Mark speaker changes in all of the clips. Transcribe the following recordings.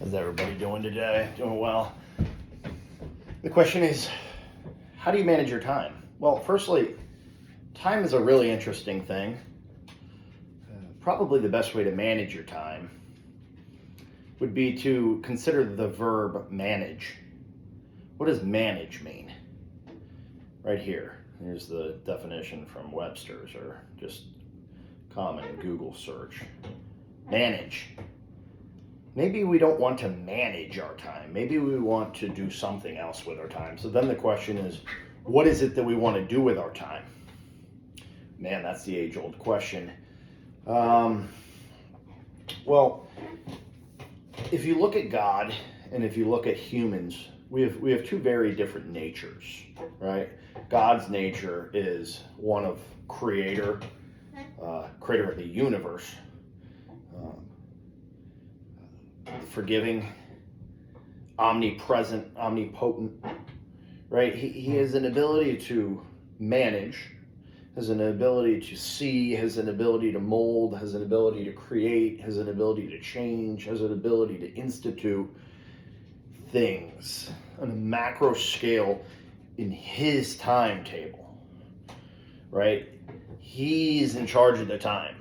Speaker 1: How's everybody doing today? Doing well. The question is, how do you manage your time? Well, firstly, time is a really interesting thing. Probably the best way to manage your time would be to consider the verb manage. What does manage mean? Right here. Here's the definition from Webster's, or just common Google search. Manage. Maybe we don't want to manage our time. Maybe we want to do something else with our time. So then the question is, what is it that we want to do with our time? Man, that's the age-old question. Well, if you look at God and if you look at humans, we have two very different natures, right? God's nature is one of creator of the universe, forgiving, omnipresent, omnipotent, right? He has an ability to manage, has an ability to see, has an ability to mold, has an ability to create, has an ability to change, has an ability to institute things on a macro scale in his timetable, right? He's in charge of the time.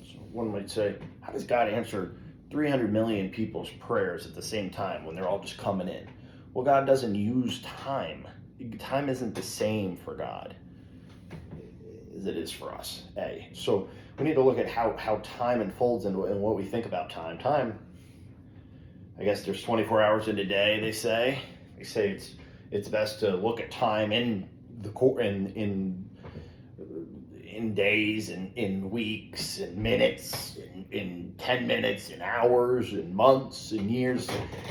Speaker 1: So one might say, how does God answer 300 million people's prayers at the same time when they're all just coming in? Well, God doesn't use time. Time isn't the same for God as it is for us. So we need to look at how time unfolds and what we think about time. Time, I guess there's 24 hours in a day, they say. They say it's best to look at time in days, in weeks, in minutes, in 10 minutes, in hours, in months, in years.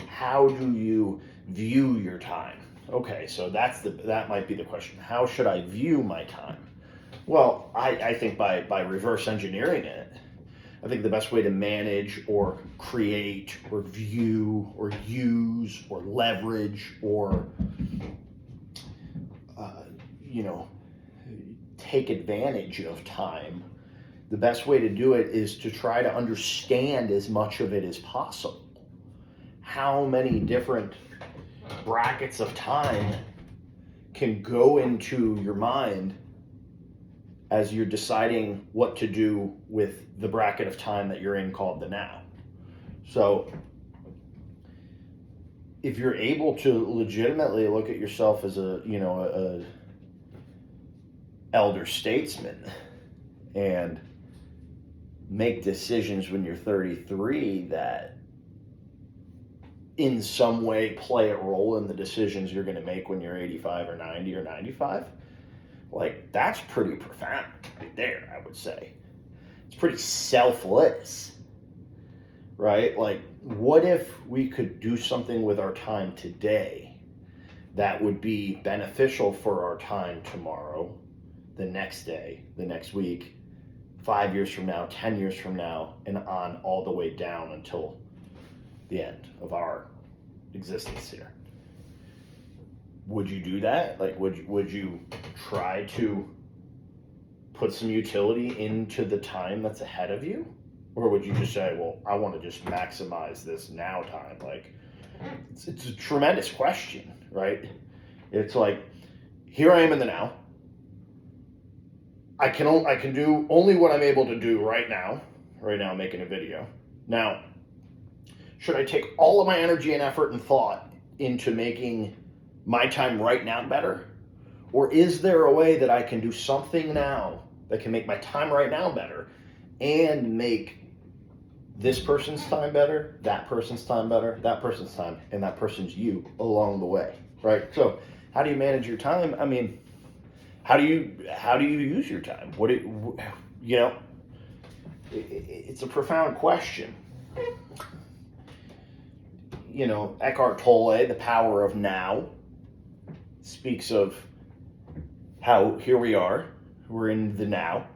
Speaker 1: How do you view your time? Okay, so that might be the question. How should I view my time? Well, I think by reverse engineering it, I think the best way to manage or create or view or use or leverage or take advantage of time, the best way to do it is to try to understand as much of it as possible. How many different brackets of time can go into your mind as you're deciding what to do with the bracket of time that you're in called the now. So if you're able to legitimately look at yourself as a elder statesman and make decisions when you're 33 that in some way play a role in the decisions you're going to make when you're 85 or 90 or 95, like, that's pretty profound right there, I would say. It's pretty selfless, right? Like, what if we could do something with our time today that would be beneficial for our time tomorrow, the next day, the next week, 5 years from now, 10 years from now, and on all the way down until the end of our existence here? Would you do that? Like, would you try to put some utility into the time that's ahead of you? Or would you just say, well, I want to just maximize this now time? Like, it's a tremendous question, right? It's like, here I am in the now. I can do only what I'm able to do right now. Right now I'm making a video. Now, should I take all of my energy and effort and thought into making my time right now better? Or is there a way that I can do something now that can make my time right now better and make this person's time better, that person's time better, that person's time, and that person's you along the way, right? So how do you manage your time? I mean, how do you use your time? It's a profound question. Eckhart Tolle, The Power of Now, speaks of how here we are, we're in the now.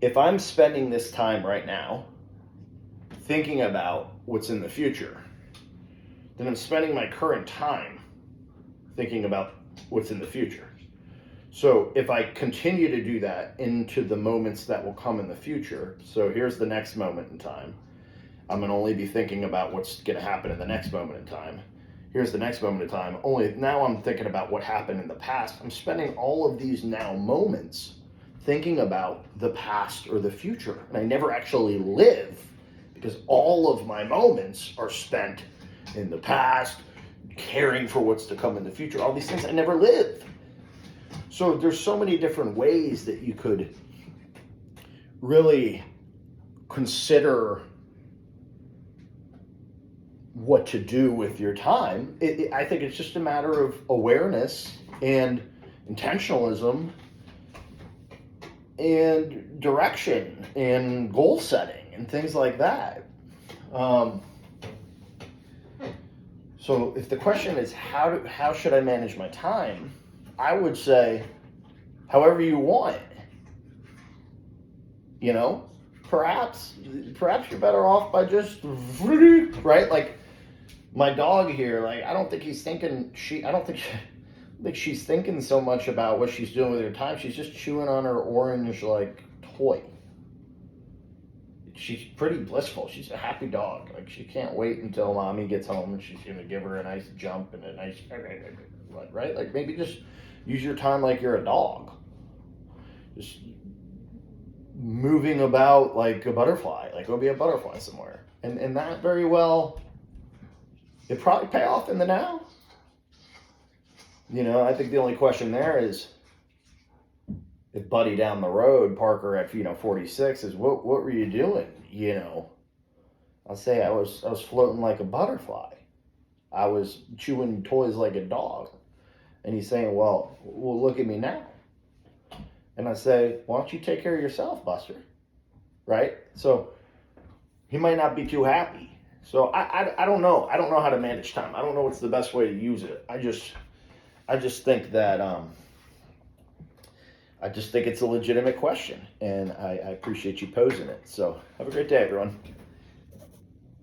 Speaker 1: If I'm spending this time right now thinking about what's in the future, then I'm spending my current time thinking about what's in the future. So if I continue to do that into the moments that will come in the future, so here's the next moment in time, I'm going to only be thinking about what's going to happen in the next moment in time. Here's the next moment in time. Only now I'm thinking about what happened in the past. I'm spending all of these now moments thinking about the past or the future. And I never actually live because all of my moments are spent in the past, caring for what's to come in the future. All these things I never live. So there's so many different ways that you could really consider what to do with your time. I think it's just a matter of awareness and intentionalism and direction and goal setting and things like that. So if the question is how should I manage my time, I would say however you want. You know, perhaps you're better off by just right. Like my dog here, like I don't think he's thinking. I don't think she's thinking so much about what she's doing with her time. She's just chewing on her orange like toy. She's pretty blissful. She's a happy dog. Like she can't wait until mommy gets home and she's gonna give her a nice jump and a nice right. Like maybe just use your time like you're a dog. Just moving about like a butterfly, like go be a butterfly somewhere. And that very well, it probably pay off in the now. You know, I think the only question there is if Buddy down the road, Parker at 46 is what were you doing? You know, I'll say I was floating like a butterfly. I was chewing toys like a dog. And he's saying, well look at me now. And I say, why don't you take care of yourself, Buster? Right? So he might not be too happy. So I don't know. I don't know how to manage time. I don't know what's the best way to use it. I just think that I just think it's a legitimate question, and I appreciate you posing it. So have a great day, everyone.